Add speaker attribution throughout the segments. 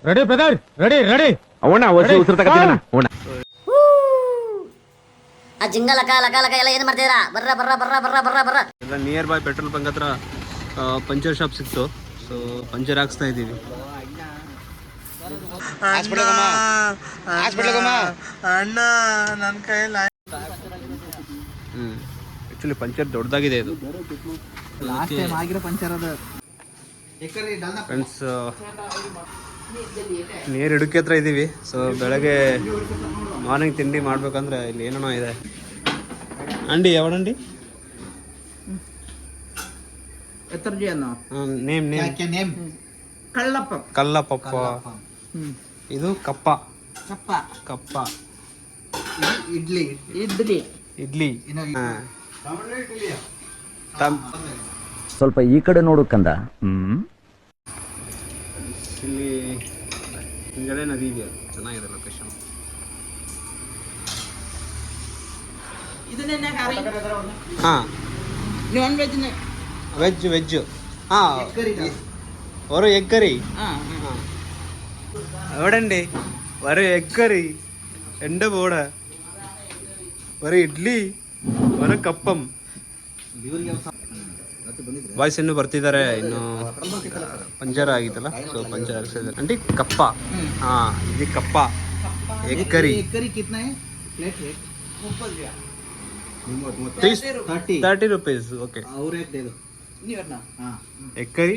Speaker 1: Ready brother, ready ready.
Speaker 2: ಅವಣ್ಣ ಉಸಿರು ತಗೋತೀನ.
Speaker 3: ಆ ಜಿಂಗ ಲಕ ಲಕ ಲಕ ಎಲ್ಲ ಏನ್ ಮಾಡ್ತೀರಾ? ಬರ್ರ ಬರ್ರ ಬರ್ರ ಬರ್ರ ಬರ್ರ ಬರ್ರ.
Speaker 4: ಎಲ್ಲ ನಿಯರ್ ಬೈ ಪೆಟ್ರೋಲ್ ಬಂಕ್ ಹತ್ರ ಪಂಚರ್ ಶಾಪ್ ಸಿಕ್ತು. ಸೊ ಪಂಚರ್ ಹಾಕ್ಸ್ತಾ ಇದ್ದೀವಿ.
Speaker 1: ಅಣ್ಣ ನನ್ನ ಕೈಯಲ್ಲಿ
Speaker 4: ಆ್ಯಕ್ಚುಲಿ ಪಂಚರ್ ದೊಡ್ಡದಾಗಿದೆ ಇದು. ಫ್ರೆಂಡ್ಸ್ ನೀರು ಇಡುಕಿ ಹತ್ರ ಇದ್ದೀವಿ. ಸೊ ಬೆಳಗ್ಗೆ ಮಾರ್ನಿಂಗ್ ತಿಂಡಿ ಮಾಡ್ಬೇಕಂದ್ರೆ ಇಲ್ಲಿ ಏನೇನೋ ಇದೆ. ಅಂಡಿ ಯಾವಡಂಡಿ ನೇಮ್ ನೇಮ್ ಕಲ್ಲಪ್ಪ. ಇದು ಕಪ್ಪ ಕಪ್ಪ. ಇಡ್ಲಿ.
Speaker 2: ಸ್ವಲ್ಪ ಈ ಕಡೆ ನೋಡು ಕಂದ.
Speaker 4: ಇಲ್ಲಿ ಹಿಂಗಡೆ ನದಿ ಇದೆ, ಚೆನ್ನಾಗಿದೆ ಲೊಕೇಶನ್. ಹಾಂ ವೆಜ್ ಹಾಂ ஒரு எக் கறி എവിടെയുണ്ട് ഒരു എഗ് കറി എൻ്റെ കൂടെ ഒരു ಇಡ್ಲಿ ഒരു ಕಪ್ಪಂ. ಬಾಯ್ಸ್ ಇನ್ನು ಬರ್ತಿದ್ದಾರೆ, ಇನ್ನು ಪಂಚರ್ ಆಗಿತ್ತಲ್ಲ. So puncture ಹಾಕ್ಸಿದ್ದಾರೆ. ಅಂಟಿ ಕಪ್ಪ. ಹಾಂ ಇದು ಕಪ್ಪ egg curry. 30 rupees. Okay. Egg curry,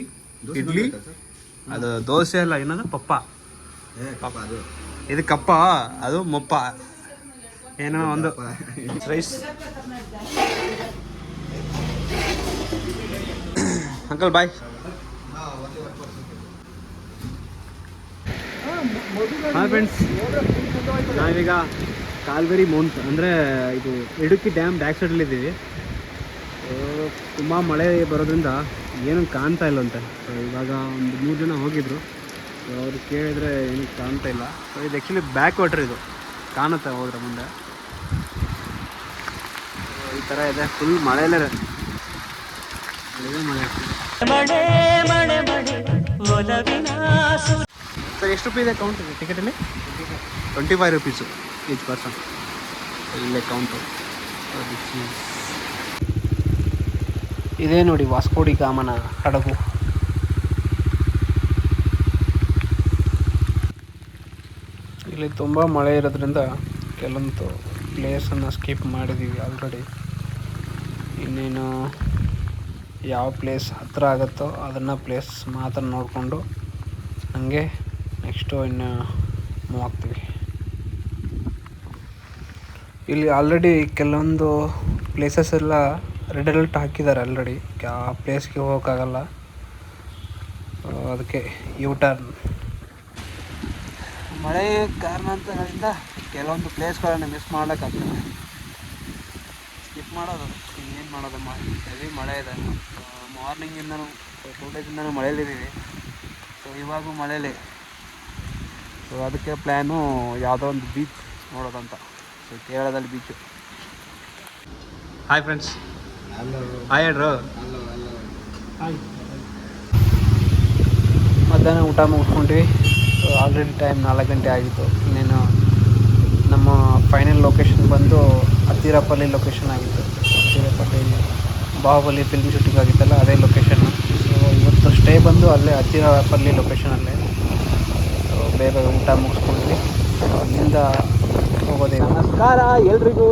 Speaker 4: idli, ಅದು ದೋಸೆ ಅಲ್ಲ, ಏನದು ಪಪ್ಪ. ಇದು ಕಪ್ಪ, ಅದು ಮೊಪ್ಪ, ಏನೋ ಒಂದು ರೈಸ್. Uncle bye. ಹಾಂ ಫ್ರೆಂಡ್ಸ್, ನಾವೀಗ ಕಾಲ್ಗರಿ ಮೌಂಟ್ ಅಂದರೆ ಇದು ಇಡುಕಿ ಡ್ಯಾಮ್ ಬ್ಯಾಕ್ ಸೈಡಲ್ಲಿದ್ದೀವಿ. ತುಂಬ ಮಳೆ ಬರೋದ್ರಿಂದ ಏನೂ ಕಾಣ್ತಾ ಇಲ್ಲಂತೆ. ಸೊ ಇವಾಗ ಒಂದು 3 ಜನ ಹೋಗಿದ್ರು. ಸೊ ಅವ್ರು ಕೇಳಿದರೆ ಏನೂ ಕಾಣ್ತಾ ಇಲ್ಲ. ಸೊ ಇದು ಆ್ಯಕ್ಚುಲಿ ಬ್ಯಾಕ್ ವಾಟರ್, ಇದು ಕಾಣುತ್ತೆ ಹೋದ್ರೆ ಮುಂದೆ. ಈ ಥರ ಇದೆ, ಫುಲ್ ಮಳೆಯಲ್ಲೇ ಮಳೆ ಸರ್. ಎಷ್ಟು ರೂಪಾಯಿ ಇದೆ ಕೌಂಟ್ ಟಿಕೆಟಲ್ಲಿ? 25 rupees each person. ಇಲ್ಲೇ ಕೌಂಟು. ಇದೇ ನೋಡಿ ವಾಸ್ಕೋಡಿ ಗಾಮನ ಹಡಗು. ಇಲ್ಲಿ ತುಂಬ ಮಳೆ ಇರೋದ್ರಿಂದ ಕೆಲವೊಂದು ಪ್ಲೇಸನ್ನು ಸ್ಕಿಪ್ ಮಾಡಿದ್ದೀವಿ ಆಲ್ರೆಡಿ. ಇನ್ನೇನು ಯಾವ ಪ್ಲೇಸ್ ಹತ್ತಿರ ಆಗುತ್ತೋ ಅದನ್ನು ಪ್ಲೇಸ್ ಮಾತ್ರ ನೋಡಿಕೊಂಡು ಹಂಗೆ ನೆಕ್ಸ್ಟು ಇನ್ನು ಮೂವ್ ಆಗ್ತೀವಿ. ಇಲ್ಲಿ ಆಲ್ರೆಡಿ ಕೆಲವೊಂದು ಪ್ಲೇಸಸ್ ಎಲ್ಲ ರೆಡ್ ಅಲರ್ಟ್ ಹಾಕಿದ್ದಾರೆ ಆಲ್ರೆಡಿ. ಆ ಪ್ಲೇಸ್ಗೆ ಹೋಗೋಕ್ಕಾಗಲ್ಲ, ಅದಕ್ಕೆ ಯೂ ಟರ್ನ್. ಮಳೆ ಕಾರಣಾಂತರಗಳಿಂದ ಕೆಲವೊಂದು ಪ್ಲೇಸ್ಗಳನ್ನು ಮಿಸ್ ಮಾಡೋಕ್ಕಾಗ್ತದೆ. ಸ್ಕಿಪ್ ಮಾಡೋದು, ಏನು ಮಾಡೋದಮ್ಮ, ಹೆವಿ ಮಳೆ ಇದೆ. ಮಾರ್ನಿಂಗಿಂದನೂ 2 ಡೇಸಿಂದನೂ ಮಳೆಯಲ್ಲಿದ್ದೀವಿ. ಸೊ ಇವಾಗೂ ಮಳೆಯಲ್ಲೇ. ಸೊ ಅದಕ್ಕೆ ಪ್ಲ್ಯಾನು ಯಾವುದೋ ಒಂದು ಬೀಚ್ ನೋಡೋದಂತ. ಸೊ ಕೇರಳದಲ್ಲಿ ಬೀಚು. Hi friends. ಹಾಯ್ ಹೇಳ್ರು. ಹಾಯ್. ಮಧ್ಯಾಹ್ನ ಊಟ ಮುಗಿಸ್ಕೊಂಡ್ವಿ. ಆಲ್ರೆಡಿ ಟೈಮ್ 4 ಗಂಟೆ ಆಗಿತ್ತು. ಇನ್ನೇನು ನಮ್ಮ ಫೈನಲ್ ಲೊಕೇಶನ್ ಬಂದು ಹತ್ತಿರಪಲ್ಲಿ ಲೊಕೇಶನ್ ಆಗಿತ್ತು. ಹತ್ತಿರಪಲ್ಲಿ ಬಾಹುಬಲಿ ಫಿಲ್ಮ್ ಶೂಟಿಂಗ್ ಆಗಿತ್ತಲ್ಲ, ಅದೇ ಲೊಕೇಶನ್ನು. ಸೊ ಇವತ್ತು ಸ್ಟೇ ಬಂದು ಅಲ್ಲೇ ಹತ್ತಿರಪಲ್ಲಿ ಲೊಕೇಶನಲ್ಲೇ. ಸೊ ಬೇಗ ಊಟ ಮುಗಿಸ್ಕೊಂಡ್ವಿ. ಅಲ್ಲಿಂದ ಹೋಗೋದೇ. ನಮಸ್ಕಾರ ಎಲ್ರಿಗೂ.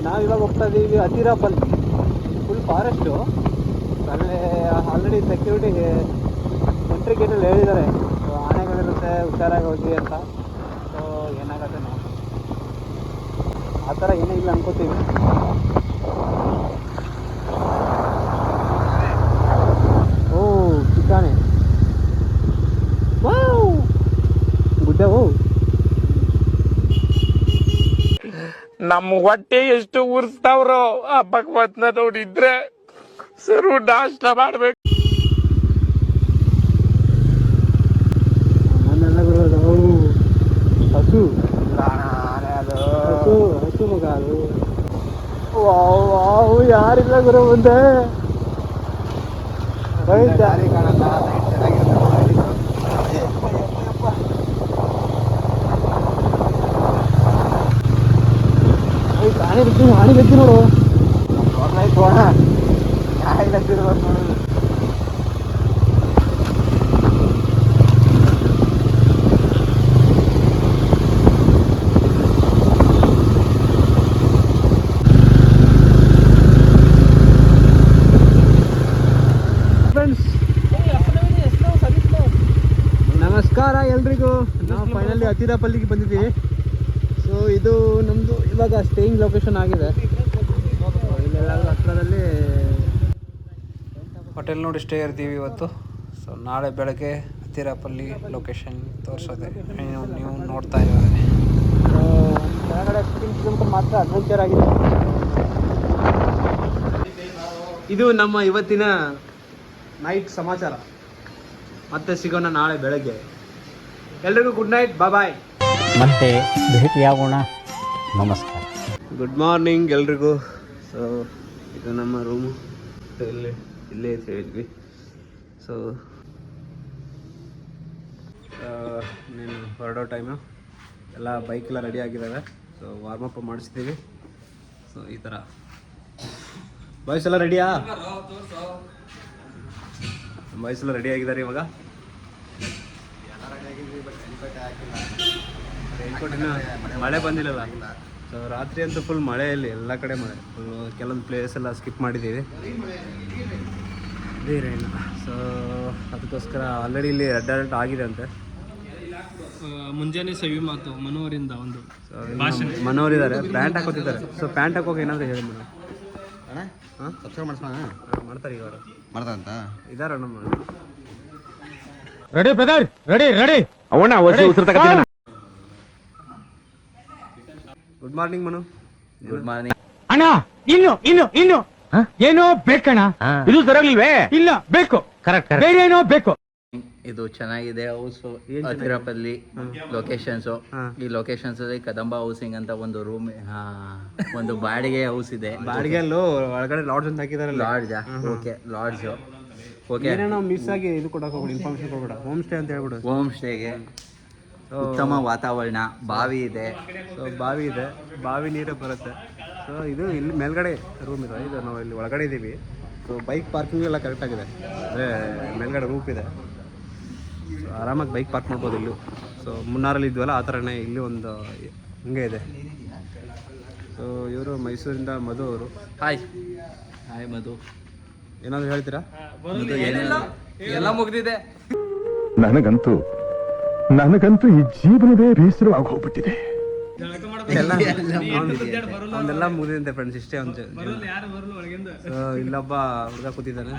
Speaker 4: ನಾವಿವಾಗ ಹೋಗ್ತಾ ಇದ್ದೀವಿ ಹತ್ತಿರಪಲ್ಲಿ. Full forest. ಅಲ್ಲೇ ಆಲ್ರೆಡಿ ಸೆಕ್ಯೂರಿಟಿಗೆ ಎಂಟ್ರಿ ಗೇಟಲ್ಲಿ ಹೇಳಿದ್ದಾರೆ, ಆನೆಗಳಿರುತ್ತೆ ಹುಷಾರಾಗಿ ಹೋಗಿ ಅಂತ. ಸೊ ಏನಾಗುತ್ತೆ ನಾವು ಆ ಥರ ಏನೂ ಇಲ್ಲ ಅನ್ಕೋತೀವಿ. ಓ ಚಿಕ್ಕಾನೆ, ಗುಡ್ಡವು.
Speaker 5: ನಮ್ಮ ಹೊಟ್ಟೆ ಎಷ್ಟು ಉರ್ಸ್ತಾವ್ರೋ ಆ ಭಗವತ್ನ ನೋಡಿದ್ರೆ ಸರು ನಾಷ್ಟ ಮಾಡ್ಬೇಕು.
Speaker 4: ಹಸು ಹಸು ಮಗ ಅದು. ಯಾರಿಲ್ಲ ಗುರು ಮುಂದೆ. ಆಣಿ ಬಿದ್ದು ನೋಡು. ನಮಸ್ಕಾರ ಎಲ್ರಿಗೂ. ನಾವು ಫೈನಲಿ ಅತಿರಾಪಲ್ಲಿಗೆ ಬಂದಿದ್ದೀವಿ. ಸೊ ಇದು ನಮ್ಮದು ಇವಾಗ ಸ್ಟೇಯಿಂಗ್ ಲೊಕೇಶನ್ ಆಗಿದೆ. ಇಲ್ಲೆಲ್ಲ ಹತ್ರದಲ್ಲಿ ಹೋಟೆಲ್ ನೋಡಿ ಸ್ಟೇ ಇರ್ತೀವಿ ಇವತ್ತು. ಸೊ ನಾಳೆ ಬೆಳಗ್ಗೆ ಅತಿರಾಪಲ್ಲಿ ಲೊಕೇಶನ್ ತೋರಿಸೋದೆ ನೀವು ನೋಡ್ತಾ ಇರೋದೆ. ಸೊ ಕೆಳಗಡೆ 15 ಕಿಲೋಮೀಟರ್ ಮಾತ್ರ ಅಡ್ವೆಂಚರ್ ಆಗಿದೆ. ಇದು ನಮ್ಮ ಇವತ್ತಿನ ನೈಟ್ ಸಮಾಚಾರ. ಮತ್ತೆ ಸಿಗೋಣ ನಾಳೆ ಬೆಳಗ್ಗೆ. ಎಲ್ರಿಗೂ ಗುಡ್ ನೈಟ್, ಬಾಯ್.
Speaker 2: ಮತ್ತೆ ಭೇಟಿಯಾಗೋಣ. ನಮಸ್ಕಾರ.
Speaker 4: ಗುಡ್ ಮಾರ್ನಿಂಗ್ ಎಲ್ರಿಗೂ. ಸೊ ಇದು ನಮ್ಮ ರೂಮು. ಇಲ್ಲೇ ಅಂತ ಹೇಳಿದ್ವಿ. ಸೊ ನೀನು ಹೊರಡೋ ಟೈಮು ಎಲ್ಲ ಬೈಕೆಲ್ಲ ರೆಡಿ ಆಗಿದ್ದಾವೆ. ಸೊ ವಾರ್ಮಪ್ ಮಾಡಿಸ್ತೀವಿ. ಸೊ ಈ ಥರ ಬಾಯ್ಸ್ ಎಲ್ಲ ರೆಡಿಯಾ? ಬಾಯ್ಸ್ ಎಲ್ಲ ರೆಡಿ ಆಗಿದ್ದಾರೆ ಇವಾಗ. ರೈನ್ಕೋಟ್ ಇನ್ನೂ ಮಳೆ ಬಂದಿಲ್ಲಲ್ಲ. ಸೊ ರಾತ್ರಿ ಅಂತೂ ಫುಲ್ ಮಳೆಯಲ್ಲಿ ಎಲ್ಲ ಕಡೆ ಮಳೆ. ಫುಲ್ ಕೆಲವೊಂದು ಪ್ಲೇಸ್ ಎಲ್ಲ ಸ್ಕಿಪ್ ಮಾಡಿದ್ದೀವಿ. ಬೇರೆ ಏನು. ಸೊ ಅದಕ್ಕೋಸ್ಕರ ಆಲ್ರೆಡಿ ಇಲ್ಲಿ ರೆಡ್ ಅಲರ್ಟ್ ಆಗಿದೆ ಅಂತೆ.
Speaker 1: ಮುಂಜಾನೆ ಸವಿ ಮಾತು ಮನೋರಿಂದ ಒಂದು
Speaker 4: ಮನೋರಿದ್ದಾರೆ, ಪ್ಯಾಂಟ್ ಹಾಕೋತಿದ್ದಾರೆ. ಸೊ ಪ್ಯಾಂಟ್ ಹಾಕೋಕೆ ಏನಾದರೂ ಹೇಳಿ ಮೇಡಮ್. ಹಾಂ ಮಾಡ್ತಾರೆ ಇವಾಗ
Speaker 2: ಮಾಡ್ದಂತ
Speaker 4: ಇದಾರ ನಮ್ಮ
Speaker 1: ರೆಡಿ ಬ್ರದರ್, ರೆಡಿ ರೆಡಿ.
Speaker 2: ಅವಣ್ಣ ಹೊಸ ಉಸಿರು ತಗೋತೀನಿ.
Speaker 4: Good morning Manu.
Speaker 2: Good morning
Speaker 1: ಅಣ್ಣ. ಇನ್ನು ಏನೋ ಬೇಕಣ್ಣ.
Speaker 2: ಇದು ಸರಿಯಾಗಿಲ್ವೇ?
Speaker 1: ಇಲ್ಲ, ಬೇಕು.
Speaker 2: ಕರೆಕ್ಟ್
Speaker 1: ಬೇರೆ ಏನೋ ಬೇಕು.
Speaker 6: ಇದು ಚೆನ್ನಾಗಿದೆ ಹೌಸು. ಹತ್ತಿರಪಲ್ಲಿ ಲೊಕೇಶನ್ಸು. ಈ ಲೊಕೇಶನ್ಸ್ ಅಲ್ಲಿ ಕದಂಬ ಹೌಸಿಂಗ್ ಅಂತ ಒಂದು ರೂಮ್, ಒಂದು ಬಾಡಿಗೆ ಹೌಸ್ ಇದೆ.
Speaker 4: ಬಾಡಿಗೆಲ್ಲೂ ಒಳಗಡೆ ಲಾಡ್ಜ್ ಅಂತ ಹಾಕಿದಾರಲ್ಲ.
Speaker 6: ಲಾಡ್ಜಾ? Okay, lodge. ಓಕೆ,
Speaker 4: ಏನೇನೋ ಮಿಸ್ ಆಗಿ ಇದು ಕೊಡಕ್ಕೆ ಹೋಗ್ಬಿಡು, ಇನ್ಫಾರ್ಮೇಶನ್ ಕೊಡ್ಬೇಡ. ಹೋಮ್ ಸ್ಟೇ ಅಂತ ಹೇಳ್ಬಿಡು.
Speaker 6: ಹೋಮ್ ಸ್ಟೇಗೆ ಉತ್ತಮ ವಾತಾವರಣ, ಬಾವಿ ಇದೆ.
Speaker 4: ಸೊ ಬಾವಿ ಇದೆ, ಬಾವಿ ನೀರೇ ಬರುತ್ತೆ. ಸೊ ಇದು ಇಲ್ಲಿ ಮೇಲ್ಗಡೆ ರೂಮ್ ಇದೆ. ಇದು ನಾವು ಇಲ್ಲಿ ಒಳಗಡೆ ಇದ್ದೀವಿ. ಸೊ ಬೈಕ್ ಪಾರ್ಕಿಂಗ್ ಎಲ್ಲ ಕರೆಕ್ಟಾಗಿದೆ. ಅಂದರೆ ಮೇಲ್ಗಡೆ ರೂಪ್ ಇದೆ. ಸೊ ಆರಾಮಾಗಿ ಬೈಕ್ ಪಾರ್ಕ್ ಮಾಡ್ಬೋದು ಇಲ್ಲೂ. ಸೊ ಮುನ್ನಾರಲ್ಲಿ ಇದ್ವಲ್ಲ ಆ ಥರನೇ ಇಲ್ಲಿ ಒಂದು ಹಿಂಗೆ ಇದೆ. ಸೊ ಇವರು ಮೈಸೂರಿಂದ ಮಧು ಅವರು.
Speaker 6: ಹಾಯ್ ಹಾಯ್ ಮಧು.
Speaker 4: ಏನಾದರೂ ಹೇಳ್ತೀರಾ?
Speaker 6: ಎಲ್ಲ ಮುಗ್ದಿದೆ.
Speaker 7: ನನಗಂತೂ ಈ ಜೀವನವೇ ಬೇಸರವಾಗಿ ಹೋಗ್ಬಿಟ್ಟಿದೆ.
Speaker 4: ಅವನ್ನೆಲ್ಲ ಮುಗಿದಂತೆ ಫ್ರೆಂಡ್ಸ್. ಇಷ್ಟೇ ಒಂದು ಇಲ್ಲೊಬ್ಬ ಹುಡುಗ ಕೂತಿದ್ದಾನೆ.